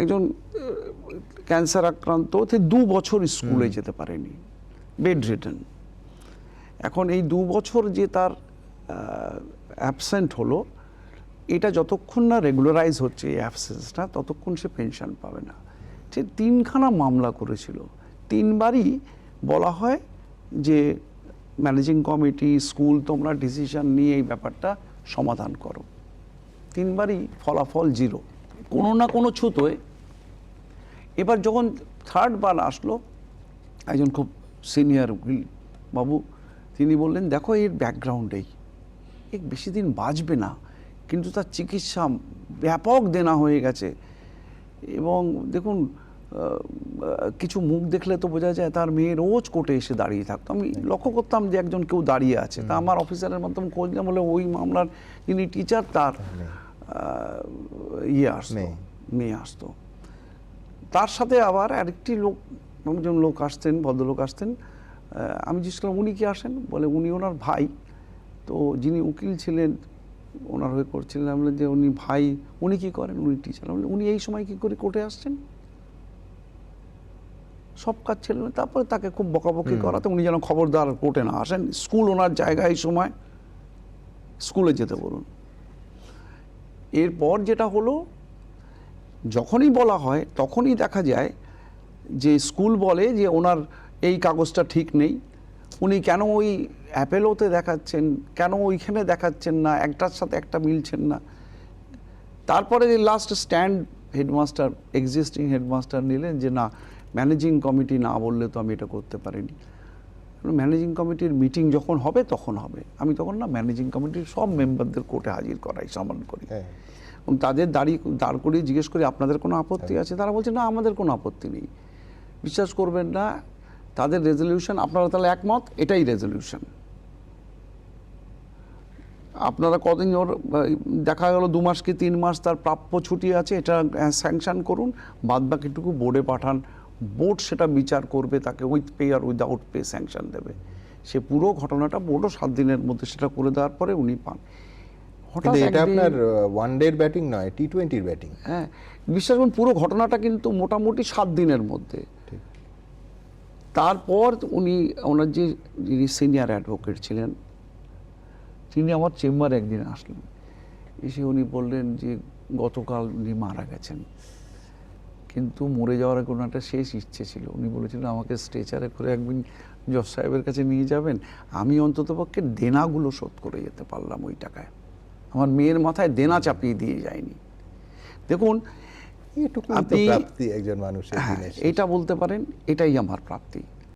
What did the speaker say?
একজন ক্যান্সার আক্রান্ত, 2 বছর স্কুলে যেতে পারেনি, বেড রিটেন। এখন এই 2 বছর যে তার অ্যাবসেন্ট হলো, এটা যতক্ষণ না রেগুলারাইজ হচ্ছে এই অ্যাবসেন্সটা, ততক্ষণ সে পেনশন পাবে না। সে 3খানা মামলা করেছিল, 3বারই বলা হয় যে ম্যানেজিং কমিটি, স্কুল, তোমরা ডিসিশন নিয়ে এই ব্যাপারটা সমাধান করো। 3বারই ফলাফল 0, কোনো না কোনো ছুতোয়। এবার যখন 3rd বার আসলো, একজন খুব সিনিয়র উকিল বাবু, তিনি বললেন, দেখো এর ব্যাকগ্রাউন্ডেই বেশি দিন বাঁচবে না, কিন্তু তার চিকিৎসা ব্যাপক দেনা হয়ে গেছে। এবং দেখুন, কিছু মুখ দেখলে তো বোঝা যায় তার মেয়ে রোজ কোর্টে এসে দাঁড়িয়ে থাকতো। আমি লক্ষ্য করতাম যে একজন কেউ দাঁড়িয়ে আছে, তা আমার অফিসারের মাধ্যমে খোঁজ না বলে ওই মামলার যিনি টিচার, তার মেয়ে আসতো। তার সাথে আবার আরেকটি একজন লোক আসতেন, ভদ্রলোক আসতেন। আমি জিজ্ঞেস করলাম, উনি কি আসেন? বলে উনি ওনার ভাই। তো যিনি উকিল ছিলেন ওনার হয়ে করছিলেন, আমি বললাম যে উনি ভাই, উনি কি করেন? উনি টিচার। উনি এই সময় কি করে কোর্টে আসছেন? সব কাজ ছিলেন। তারপরে তাকে খুব বকাবকি করাতে উনি যেন খবরদার কোর্টে না আসেন, স্কুল ওনার জায়গায়, এই সময় স্কুলে যেতে বলুন। এরপর যেটা হলো, যখনই বলা হয় তখনই দেখা যায় যে স্কুল বলে যে ওনার এই কাগজটা ঠিক নেই, উনি কেন ওই অ্যাপেলোতে দেখাচ্ছেন, কেন ওইখানে দেখাচ্ছেন না, একটার সাথে একটা মিলছেন না। তারপরে last stand headmaster, existing headmaster নিলেন যে না, ম্যানেজিং কমিটি না বললে তো আমি এটা করতে পারিনি। ম্যানেজিং কমিটির মিটিং যখন হবে তখন হবে। আমি তখন না ম্যানেজিং কমিটির সব মেম্বারদের কোর্টে হাজির করাই, সামান করি, এবং তাদের দাঁড় করিয়ে জিজ্ঞেস করি আপনাদের কোনো আপত্তি আছে? তারা বলছে না, আমাদের কোনো আপত্তি নেই। বিশ্বাস করবেন না, তাদের রেজলিউশন, আপনারা তাহলে একমত, এটাই রেজলিউশন। আপনারা কদিন ওর দেখা গেল 2 মাস কি 3 মাস তার প্রাপ্য ছুটি আছে, এটা স্যাংশন করুন, বাদ বাকিটুকু বোর্ডে পাঠান, বোর্ড সেটা বিচার করবে, তাকে উইথ পে আর উইদাউট পে স্যাংশন দেবে। সে পুরো ঘটনাটা বোর্ডও 7 দিনের মধ্যে সেটা করে দেওয়ার পরে উনি পান। হঠাৎ এটা আপনার ওয়ানডের ব্যাটিং নয়, টি20-র ব্যাটিং। হ্যাঁ, বিশ্বাস করুন, পুরো ঘটনাটা কিন্তু মোটামুটি 7 দিনের মধ্যে। তারপর উনি, ওনার যিনি সিনিয়র অ্যাডভোকেট ছিলেন, তিনি আমার চেম্বারে একদিন আসলেন। এসে উনি বললেন যে গতকাল উনি মারা গেছেন, কিন্তু মরে যাওয়ার কোনো একটা শেষ ইচ্ছে ছিল। উনি বলেছিলেন আমাকে স্ট্রেচারে করে একদিন জজ সাহেবের কাছে নিয়ে যাবেন, আমি অন্ততপক্ষে দেনাগুলো শোধ করে যেতে পারলাম ওই টাকায়। আমার মেয়ের মাথায় দেনা চাপিয়ে দিয়ে যায়নি। দেখুন, এটুকু প্রাপ্তি একজন মানুষের, এটা বলতে পারেন, এটাই আমার প্রাপ্তি।